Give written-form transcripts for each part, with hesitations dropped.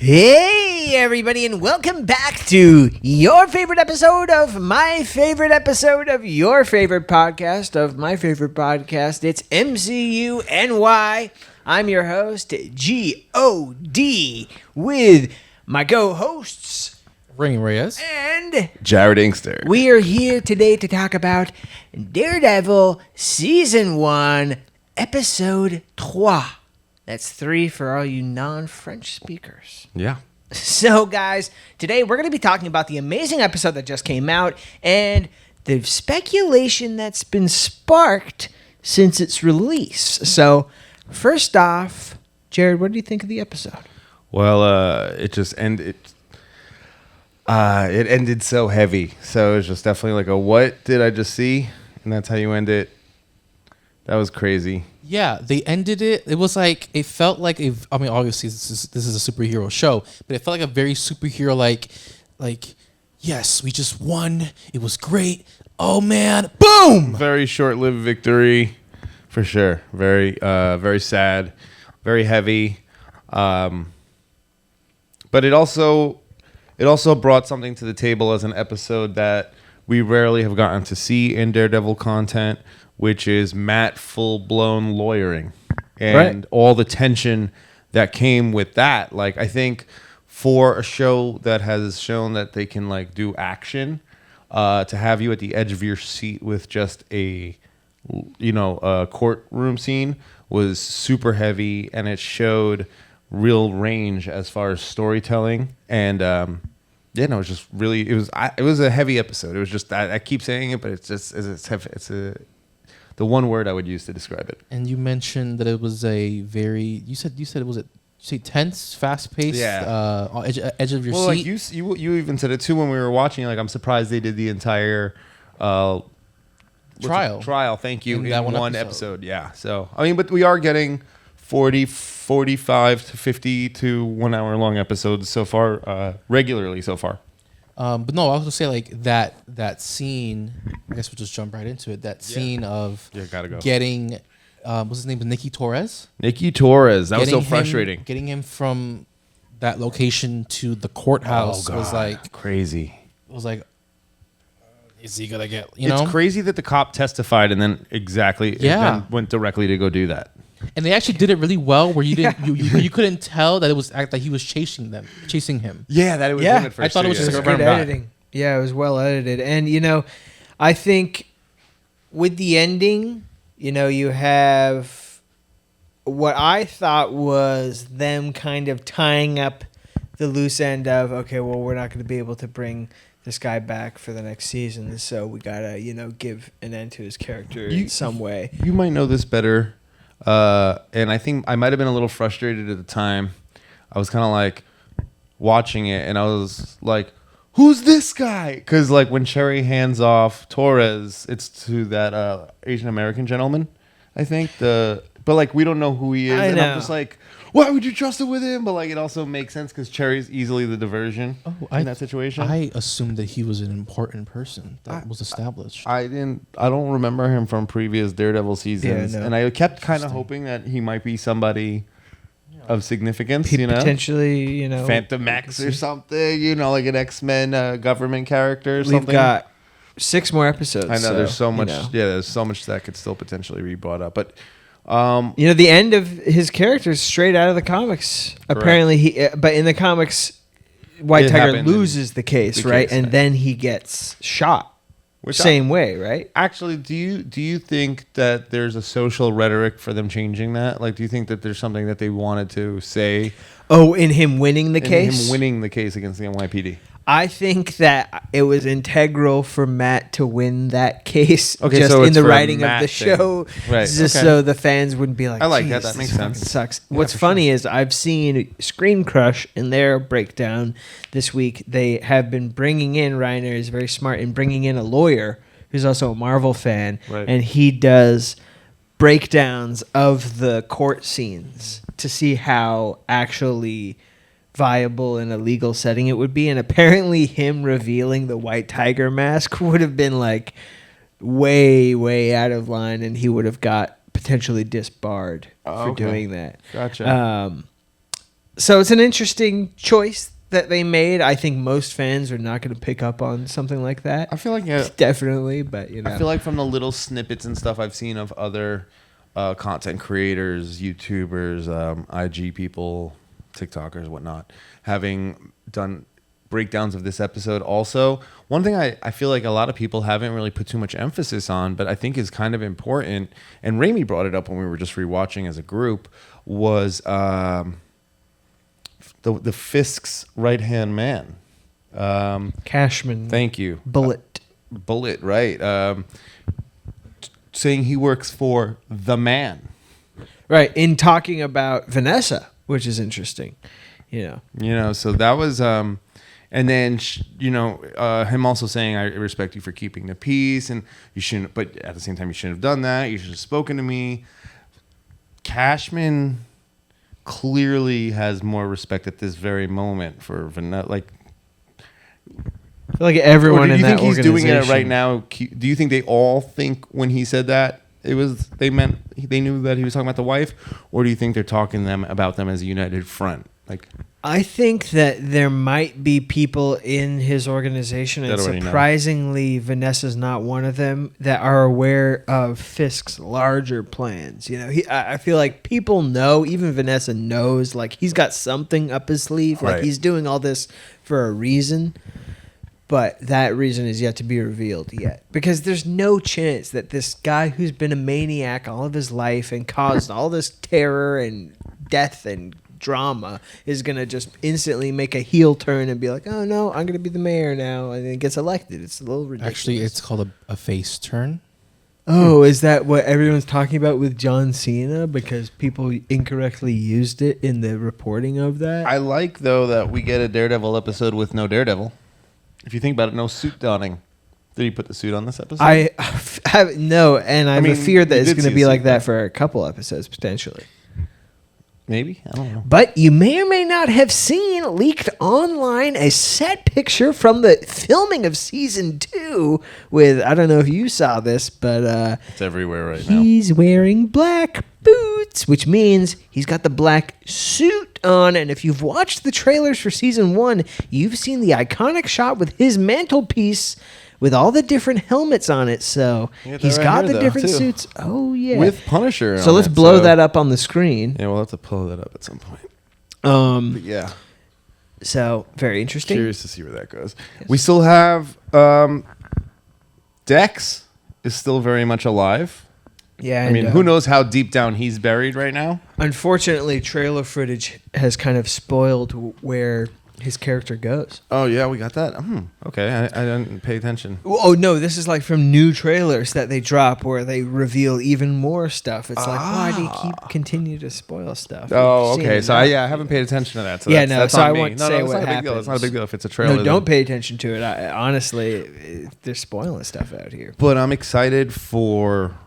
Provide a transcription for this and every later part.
Hey everybody, and welcome back to your favorite episode of my favorite episode of your favorite podcast of my favorite podcast. It's MCUny. I'm your host, G-O-D, with my co-hosts Reymi and Jared Inkster. We are here today to talk about Daredevil Season 1, Episode 3. That's 3 for all you non-French speakers. Yeah. So, guys, today we're going to be talking about the amazing episode that just came out and the speculation that's been sparked since its release. So, first off, Jared, what do you think of the episode? Well, it just ended. It ended so heavy. So it was just definitely like a what did I just see? And that's how you end it. That was crazy. Yeah, they ended it. It was like, it felt like obviously this is a superhero show, but it felt like a very superhero like, yes, we just won. It was great. Oh man, boom! Very short-lived victory, for sure. Very, very sad, very heavy. But it also brought something to the table as an episode that we rarely have gotten to see in Daredevil content, which is Matt full-blown lawyering and all the tension that came with that. Like, I think for a show that has shown that they can like do action, to have you at the edge of your seat with just a courtroom scene was super heavy, and it showed real range as far as storytelling. And it was just really, it was a heavy episode. It was just, I keep saying it, but it's heavy. The one word I would use to describe it. And you mentioned that it was a very, you said it was tense, fast-paced, edge of your seat. Like you even said it too when we were watching. Like, I'm surprised they did the entire trial. Thank you. In one episode. Yeah. So I mean, but we are getting 45 to 50 to 1 hour long episodes so far, regularly so far. But no, I was gonna say like that scene. I guess we'll just jump right into it. That scene of gotta go. Getting, what's his name? Nicky Torres. Nicky Torres. That was so frustrating. Getting him from that location to the courthouse was like crazy. It was like, is he gonna get? It's crazy that the cop testified and then then went directly to go do that. And they actually did it really well, where you didn't, you couldn't tell that it was that he was chasing him. Yeah, that it was him at first. I thought it was just good editing. Yeah, it was well edited, and I think with the ending, you have what I thought was them kind of tying up the loose end of, okay, well, we're not going to be able to bring this guy back for the next season, so we gotta give an end to his character in some way. You might know this better. And I think I might have been a little frustrated at the time. I was kind of like watching it, and I was like, "Who's this guy?" Because like when Cherry hands off Torres, it's to that Asian American gentleman, I think. But like we don't know who he is, and I'm just like, why would you trust it with him? But like it also makes sense because Cherry's easily the diversion in that situation. I assumed that he was an important person that was established. I don't remember him from previous Daredevil seasons, and I kept kind of hoping that he might be somebody of significance. Potentially, Phantom X or something. Like an X-Men government character or something. We've got 6 more episodes. I know there's so much. Yeah, there's so much that could still potentially be brought up, but. The end of his character is straight out of the comics. Correct. Apparently, but in the comics, White Tiger loses the case, right? And then he gets shot. Same way, right? Actually, do you think that there's a social rhetoric for them changing that? Like, do you think that there's something that they wanted to say? Oh, in him winning the case? Him winning the case against the NYPD. I think that it was integral for Matt to win that case, okay, just so in the writing of the show, right? Just so the fans wouldn't be like, I like that. That makes sense. Sucks. Yeah, what's funny is I've seen Screen Crush in their breakdown this week. They have been bringing in, Reiner is very smart in bringing in a lawyer who's also a Marvel fan, and he does breakdowns of the court scenes to see how actually viable in a legal setting it would be. And apparently him revealing the White Tiger mask would have been like way out of line, and he would have got potentially disbarred for doing that. Gotcha. So it's an interesting choice that they made. I think most fans are not going to pick up on something like that. I feel like definitely, but I feel like from the little snippets and stuff I've seen of other content creators, YouTubers, IG people, TikTokers, whatnot, having done breakdowns of this episode. Also, one thing I feel like a lot of people haven't really put too much emphasis on, but I think is kind of important, and Reymi brought it up when we were just rewatching as a group, was the Fisk's right-hand man. Cashman. Thank you. Bullet, right. Saying he works for the man. Right, in talking about Vanessa, which is interesting. So that was... and then, him also saying, I respect you for keeping the peace, and you shouldn't, but at the same time, you shouldn't have done that. You should have spoken to me. Cashman clearly has more respect at this very moment for Vanessa. Like, I feel like everyone in that organization. Do you think he's doing it right now? Do you think they all think when he said that they knew that he was talking about the wife, or do you think they're talking about them as a united front? Like, I think that there might be people in his organization, and surprisingly, Vanessa's not one of them, that are aware of Fisk's larger plans. I feel like people know, even Vanessa knows, like he's got something up his sleeve, like he's doing all this for a reason, but that reason is yet to be revealed yet. Because there's no chance that this guy who's been a maniac all of his life and caused all this terror and death and drama is going to just instantly make a heel turn and be like, oh no, I'm going to be the mayor now, and then gets elected. It's a little ridiculous. Actually, it's called a face turn. Oh, is that what everyone's talking about with John Cena? Because people incorrectly used it in the reporting of that? I like, though, that we get a Daredevil episode with no Daredevil. If you think about it, no suit donning. Did he put the suit on this episode? I have a fear that it's going to be like that for a couple episodes, potentially. Maybe. I don't know. But you may or may not have seen leaked online a set picture from the filming of season 2 with, I don't know if you saw this, but it's everywhere right now. He's wearing black boots, which means he's got the black suit on. And if you've watched the trailers for season 1, you've seen the iconic shot with his mantelpiece with all the different helmets on it. So he's got the different suits. Oh, yeah. With Punisher. So let's blow that up on the screen. Yeah, we'll have to pull that up at some point. But yeah. So very interesting. Curious to see where that goes. Yes. We still have Dex is still very much alive. Yeah. I mean, who knows how deep down he's buried right now? Unfortunately, trailer footage has kind of spoiled where his character goes. Oh, yeah, we got that. Okay, I didn't pay attention. Oh, no, this is like from new trailers that they drop where they reveal even more stuff. It's like, why do you continue to spoil stuff? Oh, okay. So, I haven't paid attention to that. So yeah, that's so I me. won't say what happens. It's not a big deal if it's a trailer. No, don't pay attention to it. Honestly, they're spoiling stuff out here. But I'm excited for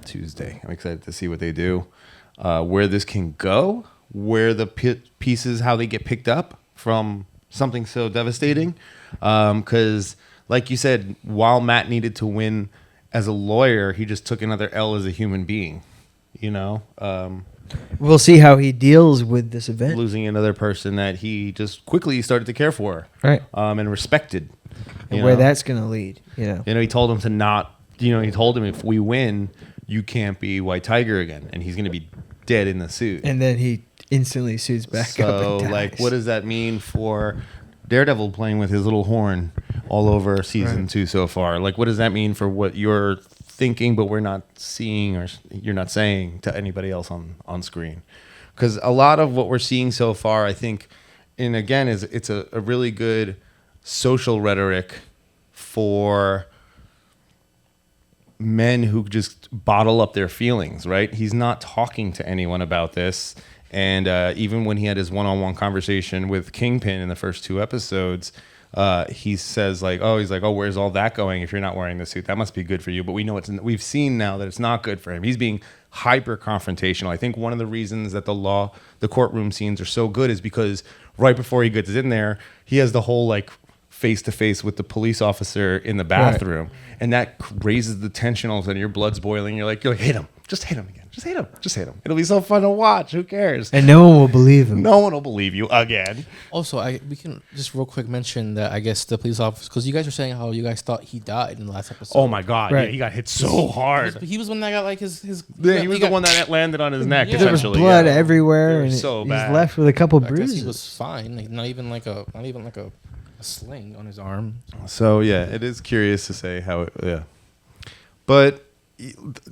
Tuesday. I'm excited to see what they do, where this can go. Where the pieces, how they get picked up from something so devastating. Because, like you said, while Matt needed to win as a lawyer, he just took another L as a human being, We'll see how he deals with this event. Losing another person that he just quickly started to care for. Right. And respected. And where that's going to lead, he told him to not, he told him if we win, you can't be White Tiger again. And he's going to be dead in the suit. And then he instantly suits back up and dies. Like, what does that mean for Daredevil playing with his little horn all over season 2 so far? Like, what does that mean for what you're thinking, but we're not seeing, or you're not saying to anybody else on screen? Because a lot of what we're seeing so far, I think, and again, it's a really good social rhetoric for men who just bottle up their feelings, right? He's not talking to anyone about this. And even when he had his one-on-one conversation with Kingpin in the first 2 episodes, he says where's all that going if you're not wearing the suit? That must be good for you. But we know we've seen now that it's not good for him. He's being hyper confrontational. I think one of the reasons that the courtroom scenes are so good is because right before he gets in there, he has the whole face to face with the police officer in the bathroom, and that raises the tension. All of a sudden, your blood's boiling. You're like, hit him, just hit him again. Just hate him. Just hate him. It'll be so fun to watch. Who cares? And no one will believe him. No one will believe you again. Also, we can just real quick mention that I guess the police officer, because you guys were saying how you guys thought he died in the last episode. Oh my God! Right. Yeah, he got hit so hard. He was one that got like his. Yeah, he was the one that landed on his neck. Yeah. There was essentially. blood Yeah. everywhere, It was and so he's bad. left with a couple I guess bruises. he was fine. Like, not even like a sling on his arm. So yeah, it is curious to say how. But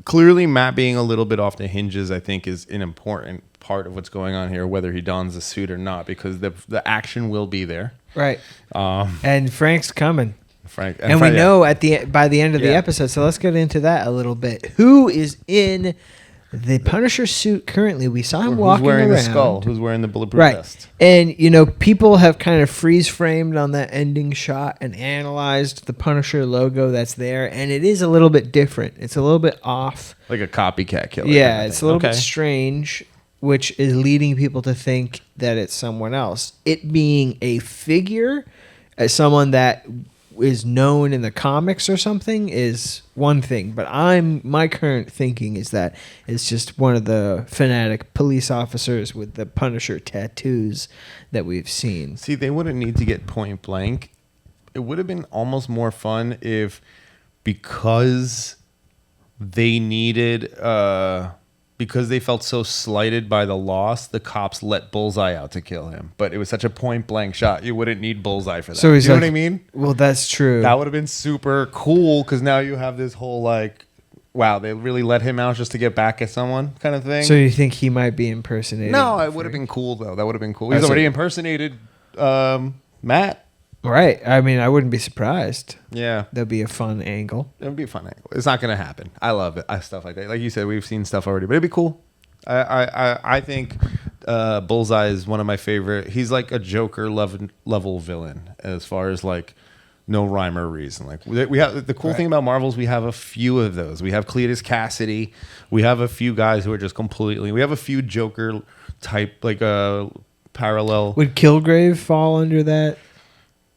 clearly, Matt being a little bit off the hinges, I think, is an important part of what's going on here, whether he dons the suit or not, because the action will be there. Right. And Frank's coming. Frank, And we know by the end of the episode, so let's get into that a little bit. Who is in the Punisher suit currently? We saw him walking who's wearing around. the skull? Who's wearing the bulletproof Right. vest? And, people have kind of freeze framed on that ending shot and analyzed the Punisher logo that's there. And it is a little bit different. It's a little bit off. Like a copycat killer. Yeah, kind of it's a thing. little bit strange, which is leading people to think that it's someone else. It being a figure, as someone that is known in the comics or something, is one thing. But my current thinking is that it's just one of the fanatic police officers with the Punisher tattoos that we've seen. See, they wouldn't need to get point blank. It would have been almost more fun if, because they needed, because they felt so slighted by the loss, the cops let Bullseye out to kill him. But it was such a point blank shot, you wouldn't need Bullseye for that. So he's you know like, what I mean? Well, that's true. That would have been super cool, because now you have this whole wow, they really let him out just to get back at someone kind of thing. So you think he might be impersonating? No, it would have been cool though. That would have been cool. He's That's already it. impersonated Matt. Right. I mean, I wouldn't be surprised. Yeah. That'd be a fun angle. It would be a fun angle. It's not going to happen. I love it. Stuff like that. Like you said, we've seen stuff already, but it'd be cool. I think Bullseye is one of my favorite. He's like a Joker level villain as far as like no rhyme or reason. Like we have the cool thing about Marvels. We have a few of those. We have Cletus Cassidy. We have a few guys who are just completely. We have a few Joker type like parallel. Would Kilgrave fall under that?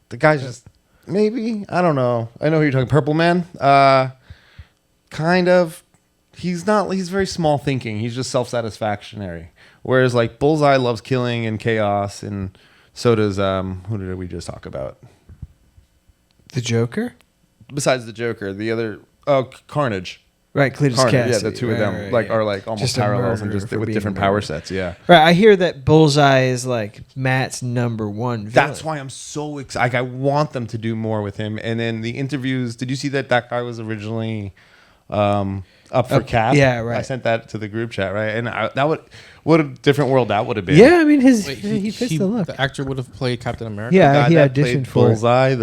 The guy's just maybe, I don't know. I know who you're talking. Purple Man, kind of. He's very small thinking. He's just self-satisfactionary. Whereas like Bullseye loves killing and chaos, and so does who did we just talk about? The Joker? Besides the Joker, the other Carnage. Right, Cletus Carnage. Cassidy. Yeah, the two of them are like almost Just a parallels and murderer just for with being different a power murderer. sets. Yeah. Right, I hear that Bullseye is like Matt's number one villain. That's why I'm so excited. Like, I want them to do more with him. And then the interviews. Did you see that guy was originally up for Cap? yeah, right. I sent that to the group chat, right? And what a different world that would have been. Yeah, I mean, Wait, he fits the look. The actor would have played Captain America. Yeah, guy he that auditioned played for it. Bullseye,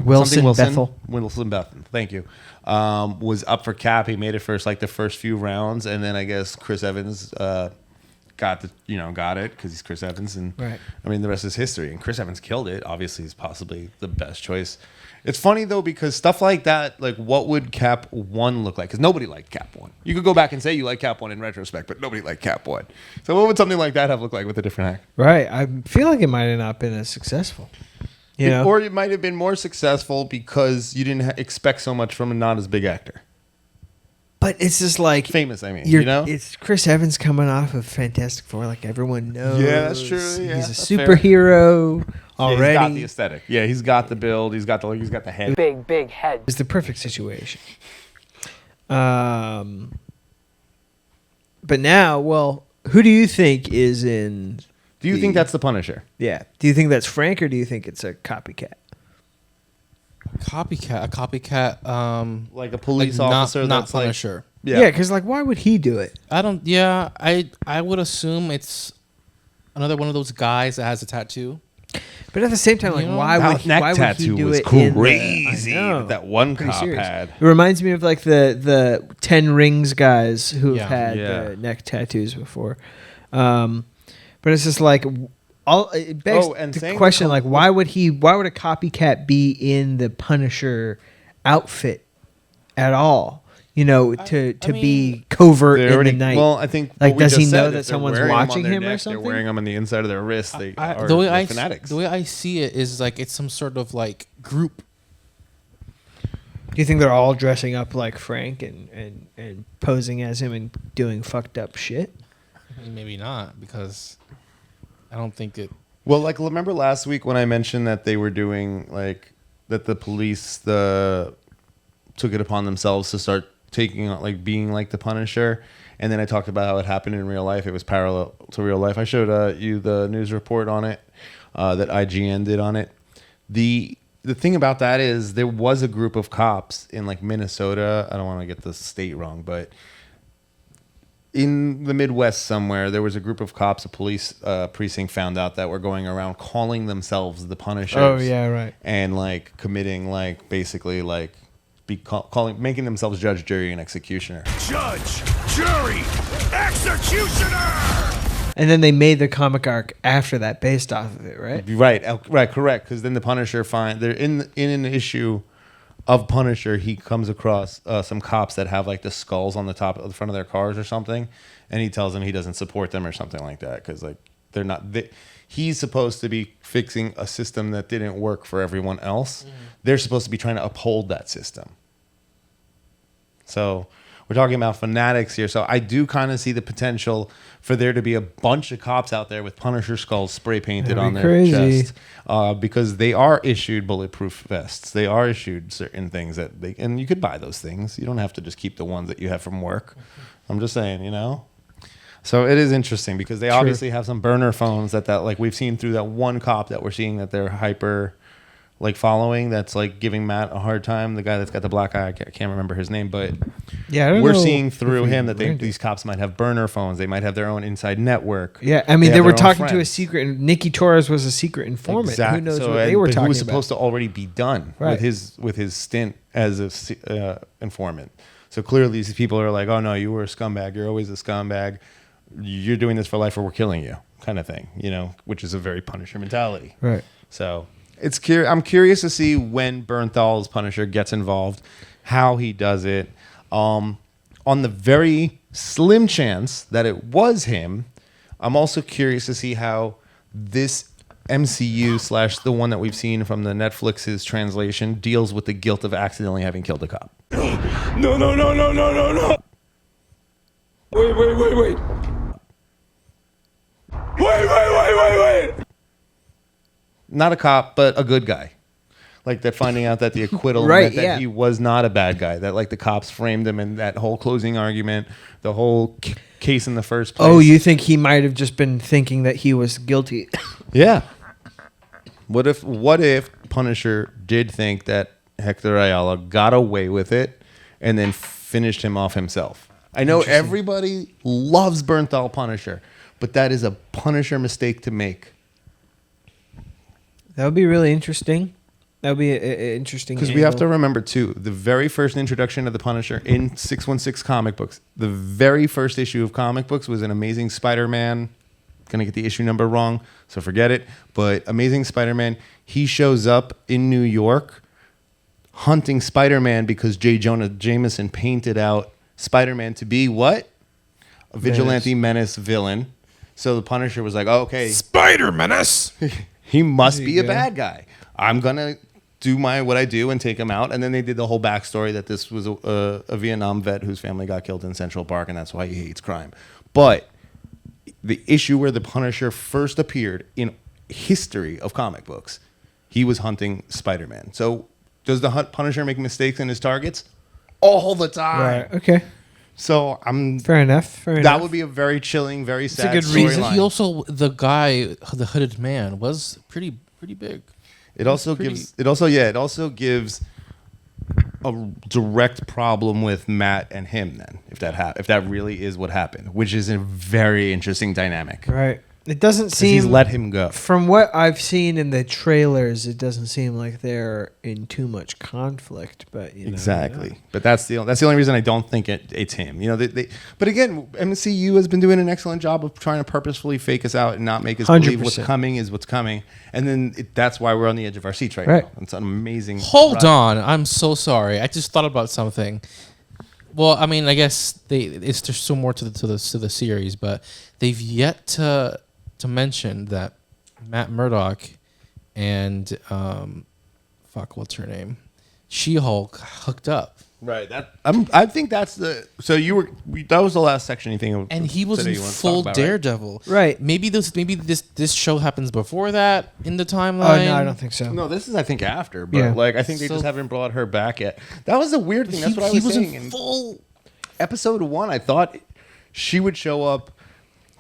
Wilson Bethel. Wilson Bethel. Thank you. Was up for Cap. He made it first, like the first few rounds, and then I guess Chris Evans got it because he's Chris Evans, and Right. I mean the rest is history. And Chris Evans killed it. Obviously, he's possibly the best choice. It's funny though because stuff like that, like what would Cap 1 look like? Because nobody liked Cap 1. You could go back and say you like Cap 1 in retrospect, but nobody liked Cap 1. So what would something like that have looked like with a different actor? Right, I feel like it might have not been as successful. You know? Or it might have been more successful because you didn't expect so much from a not as big actor. But it's just like Famous, I mean. It's Chris Evans coming off of Fantastic Four, like everyone knows. Yeah, that's true. Yeah, he's a that's fair. Yeah, superhero already. he's got the aesthetic. Yeah, he's got the build. He's got the head. Big head. It's the perfect situation. But now, well, who do you think is in? Do you think that's the Punisher? Yeah. Do you think that's Frank, or do you think it's a copycat? A copycat. Like a police like officer not that's like... Punisher. Yeah, because like, why would he do it? I would assume it's another one of those guys that has a tattoo. But at the same time, like, You know, why That would he, neck why would tattoo he do was it? I crazy. know. That one Pretty cop serious. had. It reminds me of like the 10 Rings guys who have had Yeah. the neck tattoos before. But it's just like it begs the question, like, why would a copycat be in the Punisher outfit at all? You know, to be covert in the night. Well, I think. Like, what we does he just know said, that if they're someone's wearing them on watching their him or neck, something? They're wearing them on the inside of their wrist. They are The way fanatics. the way I see it is like it's some sort of like group. Do you think they're all dressing up like Frank and posing as him and doing fucked up shit? Maybe not, because I don't think it. Well, like, remember last week when I mentioned that they were doing, like, that the police took it upon themselves to start taking on, like, being like the Punisher, and then I talked about how it happened in real life. It was parallel to real life. I showed you the news report on it that IGN did on it. The thing about that is there was a group of cops in, like, Minnesota. I don't want to get the state wrong, but in the Midwest somewhere, there was a group of cops, a police precinct found out that were going around calling themselves the Punishers. Oh, yeah, right. And, like, committing, like, basically, like, making themselves judge, jury, and executioner. Judge, jury, executioner! And then they made the comic arc after that based off of it, right? Right, correct. Because then the Punisher they're in an issue of Punisher, he comes across some cops that have, like, the skulls on the top of the front of their cars or something, and he tells them he doesn't support them or something like that because, like, they're not. He's supposed to be fixing a system that didn't work for everyone else. They're supposed to be trying to uphold that system. So we're talking about fanatics here. So I do kind of see the potential for there to be a bunch of cops out there with Punisher skulls spray painted on their chest because they are issued bulletproof vests. They are issued certain things and you could buy those things. You don't have to just keep the ones that you have from work. I'm just saying, you know. So it is interesting because they obviously have some burner phones that like we've seen through that one cop that we're seeing that they're hyper like following, that's like giving Matt a hard time. The guy that's got the black eye, I can't remember his name, but yeah, we're seeing through him that these cops might have burner phones. They might have their own inside network. Yeah, I mean, they were talking to a secret. Nikki Torres was a secret informant. Exactly. Who knows what they were talking about? Who was supposed to already be done right. with his stint as a informant. So clearly these people are like, oh no, you were a scumbag. You're always a scumbag. You're doing this for life or we're killing you, kind of thing, you know, which is a very Punisher mentality. Right. So I'm curious to see when Bernthal's Punisher gets involved, how he does it. On the very slim chance that it was him, I'm also curious to see how this MCU / the one that we've seen from the Netflix's translation deals with the guilt of accidentally having killed a cop. No. Wait. Wait. Not a cop, but a good guy. Like that, finding out that the acquittal right, meant that he was not a bad guy. That like the cops framed him in that whole closing argument, the whole case in the first place. Oh, you think he might have just been thinking that he was guilty? Yeah. What if Punisher did think that Hector Ayala got away with it and then finished him off himself? I know everybody loves Bernthal Punisher, but that is a Punisher mistake to make. That would be really interesting. That would be interesting. Because we have to remember, too, the very first introduction of the Punisher in 616 comic books, the very first issue of comic books was an Amazing Spider-Man. Going to get the issue number wrong, so forget it. But Amazing Spider-Man, he shows up in New York hunting Spider-Man because J. Jonah Jameson painted out Spider-Man to be what? A vigilante menace villain. So the Punisher was like, oh, okay. Spider-Menace! He must be a bad guy. I'm going to do what I do and take him out. And then they did the whole backstory that this was a Vietnam vet whose family got killed in Central Park, and that's why he hates crime. But the issue where the Punisher first appeared in history of comic books, he was hunting Spider-Man. So does the Punisher make mistakes in his targets? All the time. Right. Okay. So fair enough. That would be a very chilling, very sad storyline. He also, the guy, the hooded man, was pretty big. It also gives a direct problem with Matt and him. Then, if that really is what happened, which is a very interesting dynamic. Right. It doesn't seem he's let him go. From what I've seen in the trailers, it doesn't seem like they're in too much conflict. But exactly. But that's the only reason I don't think it's him. You know, but again, MCU has been doing an excellent job of trying to purposefully fake us out and not make us 100%. Believe what's coming is what's coming, and then that's why we're on the edge of our seats right now. It's an amazing. Hold on, I'm so sorry. I just thought about something. Well, I mean, I guess there's still more to the series, but they've yet to mention that Matt Murdock and what's her name, She-Hulk hooked up. Right. I think that's the. So that was the last section. You think? And he was today in you wanted to full talk about, Daredevil. Right. Maybe this show happens before that in the Oh timeline. no, I don't think so. No, this is I think after, but Yeah. like I think they So- just haven't brought her back yet. That was the weird thing. That's what I was saying. in In full. episode 1, I thought she would show up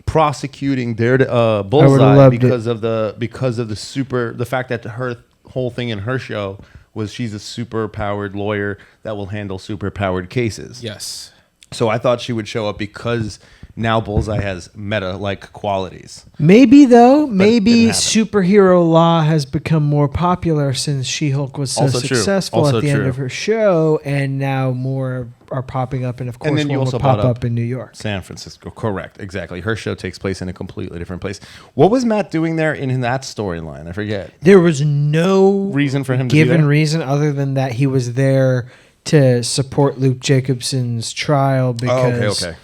prosecuting would've Bullseye loved because of the fact that her whole thing in her show was she's a super powered lawyer that will handle super powered cases. Yes. So I thought she would show up because now Bullseye has meta-like qualities. Maybe though, didn't maybe happen. superhero law has become more popular since She-Hulk was so Also true. successful Also at the end true. of her show, and now more are popping up, and of course then you one also will pop brought up in New York. San Francisco, correct, exactly. Her show takes place in a completely different place. What was Matt doing there in that storyline? I forget. There was no Reason for him to be given there? reason other than that he was there to support Luke Jacobson's trial because okay.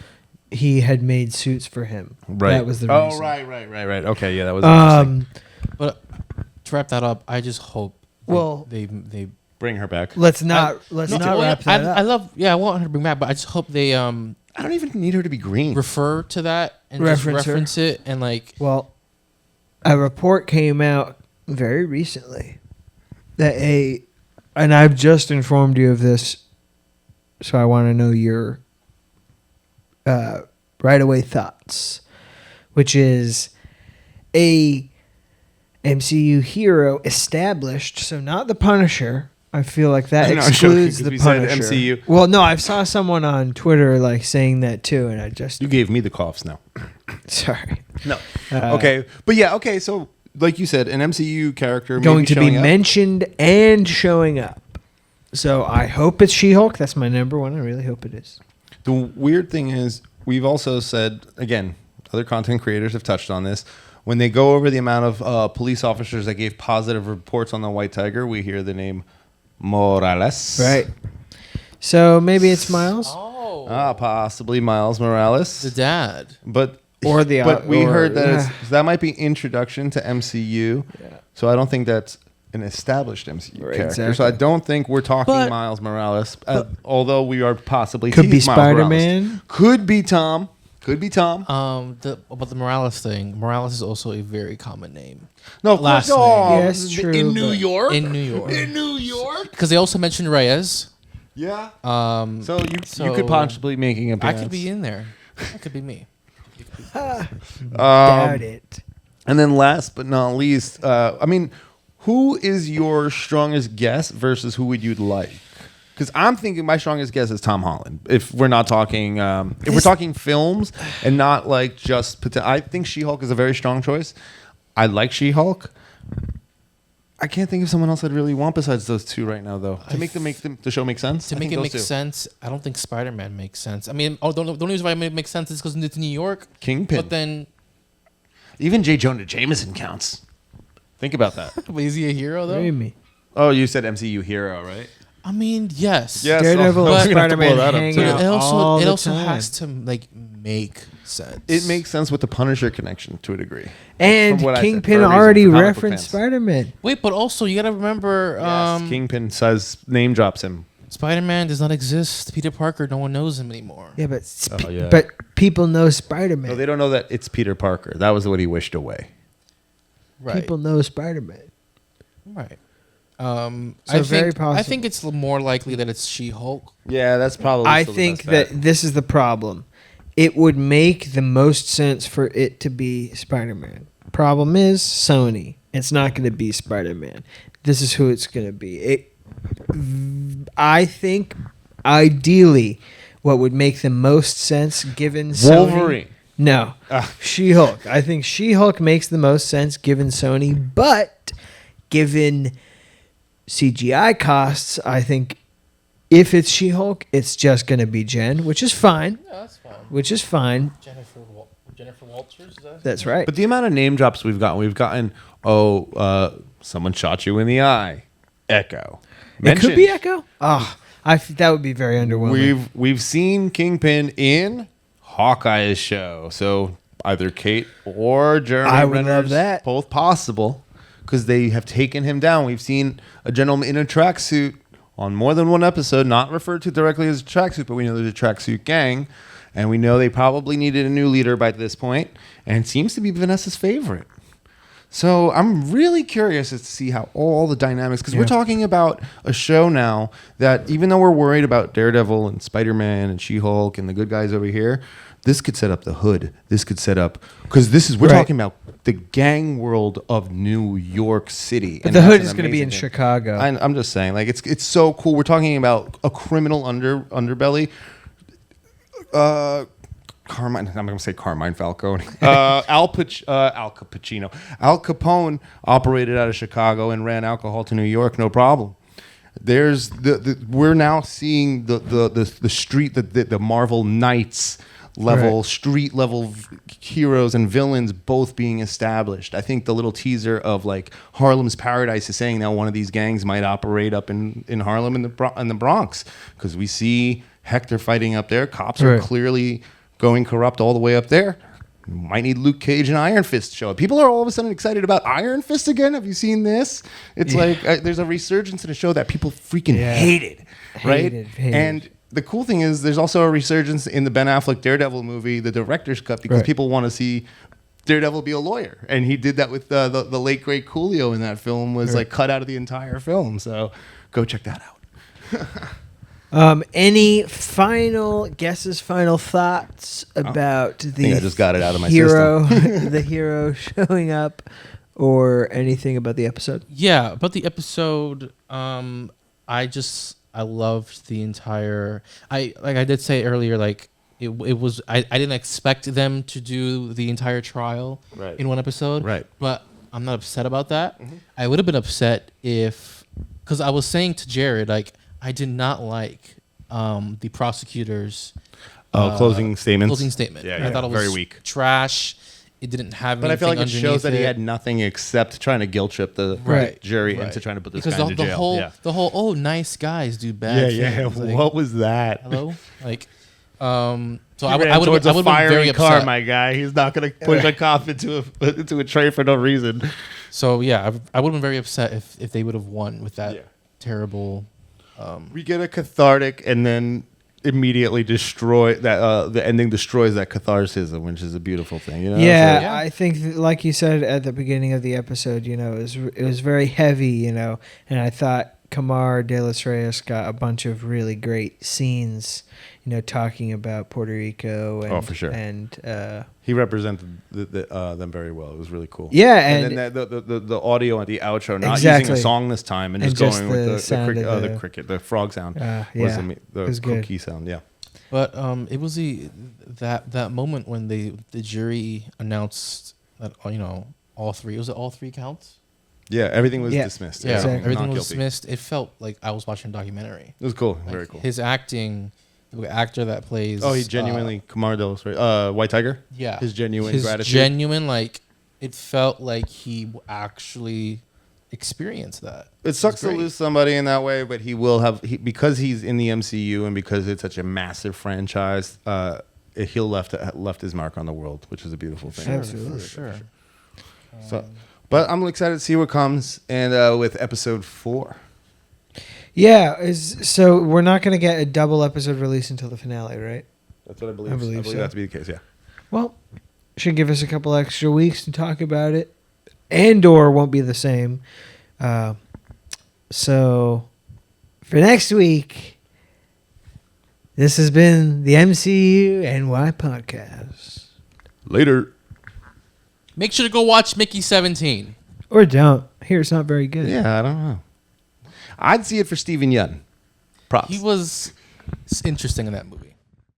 he had made suits for him. Right. That was the reason. Right. Okay, yeah, that was interesting. But to wrap that up, I just hope Well- they Bring her back. Let's not wrap that up. I want her to bring back, but I just hope they I don't even need her to be green. refer to that and Reference just her. reference it and like Well, a report came out very recently that and I've just informed you of this, so I want to know your right away thoughts, which is a MCU hero established, so not the Punisher. I feel like that I know, excludes shocking, 'cause the we said Punisher. MCU. Well, no, I saw someone on Twitter like saying that too, and I just You gave me the coughs now. sorry. No. Okay. But yeah, okay, so like you said, an MCU character Going maybe to be showing up. mentioned and showing up. So I hope it's She-Hulk. That's my number one. I really hope it is. The weird thing is, we've also said, again, other content creators have touched on this. When they go over the amount of police officers that gave positive reports on the White Tiger, we hear the name Morales. Right. So maybe it's Miles Possibly Miles Morales. the dad. But Or the- but we or- heard that that might be introduction to MCU. Yeah. So I don't think that's an established MCU Right, character. exactly. So I don't think we're talking But- Miles Morales, although we are possibly Could be teased Miles Morales. Spider-Man. Could be Tom. Could be Tom. About the Morales thing. Morales is also a very common name No, of last course. Oh, name. Yes, true, In New but- York. in New York In New York. because they also mentioned Reyes. Yeah. So you could possibly making a. I could be in there. That could be me. doubt it. And then last but not least, I mean, who is your strongest guess versus who would you like? Because I'm thinking my strongest guess is Tom Holland. If we're not talking, if we're talking films and not like just, I think She-Hulk is a very strong choice. I like She-Hulk. I can't think of someone else I'd really want besides those two right now, though. To make the show make sense. To I make think it those make two. sense, I don't think Spider-Man makes sense. I mean, the only reason why it makes sense is because it's New York. Kingpin. But then, Even J. Jonah Jameson counts. Think about that. but is he a hero though? Reymi. Oh, you said MCU hero, right? I mean, yes. Yes. Daredevil We're and gonna have to Spider-Man pull that up, hang too. out It all the also time. has to like make sense. It makes sense with the Punisher connection to a degree. And From what I said, Kingpin for a reason, already for comic book referenced fans. Spider-Man. Wait, but also you gotta remember, Yes, Kingpin says name drops him. Spider-Man does not exist. Peter Parker, no one knows him anymore. Yeah, but Oh, yeah. but people know Spider-Man. No, they don't know that it's Peter Parker. That was what he wished away. Right. People know Spider-Man. Right. So I very think possible. I think it's more likely that it's She-Hulk. Yeah, that's probably. I think that this is the problem. It would make the most sense for it to be Spider-Man. Problem is Sony. It's not going to be Spider-Man. This is who it's going to be. I think ideally what would make the most sense given Sony. Wolverine. No. She-Hulk. I think She-Hulk makes the most sense given Sony, but given CGI costs, I think if it's She-Hulk, it's just going to be Jen, which is fine. Yeah, that's fine. Which is fine. Jennifer Walters. That's right. But the amount of name drops we've gotten. Someone shot you in the eye. Echo. It could be Echo. Oh, that would be very underwhelming. We've seen Kingpin in Hawkeye's show, so either Kate or Jeremy I would Renner's, love that. both possible, because they have taken him down. We've seen a gentleman in a tracksuit on more than one episode, not referred to directly as a tracksuit, but we know there's a tracksuit gang. And we know they probably needed a new leader by this point, and it seems to be Vanessa's favorite. So I'm really curious as to see how all the dynamics, because we're talking about a show now that even though we're worried about Daredevil and Spider-Man and She-Hulk and the good guys over here, this could set up the Hood. This could set up, because we're talking about the gang world of New York City. But the Hood is going to be in Chicago. I'm just saying, like it's so cool. We're talking about a criminal underbelly. Carmine, I'm going to say Carmine Falcone. Al Cappuccino. Al Capone operated out of Chicago and ran alcohol to New York, no problem. There's we're now seeing the street, the Marvel Knights level, street level heroes and villains both being established. I think the little teaser of like Harlem's Paradise is saying that one of these gangs might operate up in Harlem in the Bronx, because we see Hector fighting up there. Cops are clearly going corrupt all the way up there. Might need Luke Cage and Iron Fist to show up. People are all of a sudden excited about Iron Fist again. Have you seen this? It's like there's a resurgence in a show that people freaking hated, right? Hated. And the cool thing is there's also a resurgence in the Ben Affleck Daredevil movie, the director's cut, because people want to see Daredevil be a lawyer. And he did that with the late, great Coolio in that film, was like cut out of the entire film. So go check that out. Any final guesses, final thoughts about the I think I just got it out of my hero, system. the hero showing up, or anything about the episode? Yeah, about the episode, I loved the entire. I did say earlier, like it was. I didn't expect them to do the entire trial in one episode. Right. But I'm not upset about that. Mm-hmm. I would have been upset because I was saying to Jared, like, I did not like the prosecutor's closing statements. Closing statement. Yeah, I thought it was very weak. Trash. It didn't have anything. But I feel like it shows that he it. had nothing except trying to guilt trip the jury into trying to put this guy into jail. The whole nice guys do bad things. Yeah. Like, what was that? Hello? Like, so I would have been very upset. Car, my guy. He's not going to push a cop into a tray for no reason. So yeah, I would have been very upset if they would have won with that terrible. We get a cathartic and then immediately destroy that. The ending destroys that catharsis, which is a beautiful thing. You know? Yeah, I think, like you said at the beginning of the episode, you know, it was very heavy, you know, and I thought Camar de los Reyes got a bunch of really great scenes, you know, talking about Puerto Rico. And, for sure. And he represented them very well. It was really cool. Yeah, and then the audio at the outro, not using a song this time, and just going with the cricket, the frog sound, was the cookie sound. Yeah. But it was that moment when the jury announced that, you know, all three counts. Yeah, everything was dismissed. Yeah, exactly. Everything was dismissed. It felt like I was watching a documentary. It was cool, like very cool. His acting, the actor that plays. Oh, he genuinely Camar de los Reyes, White Tiger. Yeah, his gratitude. Genuine, like it felt like he actually experienced that. It sucks to lose somebody in that way, but he will have because he's in the MCU and because it's such a massive franchise. He'll left his mark on the world, which is a beautiful thing. Absolutely, for sure. So. But I'm excited to see what comes, and with episode 4. Yeah, so we're not going to get a double episode release until the finale, right? That's what I believe. I believe that to be the case, yeah. Well, should give us a couple extra weeks to talk about it. Andor won't be the same. So, for next week, this has been the MCUny podcast. Later. Make sure to go watch Mickey 17. Or don't. Here, it's not very good. Yeah, I don't know. I'd see it for Steven Yeun. Props. He was interesting in that movie.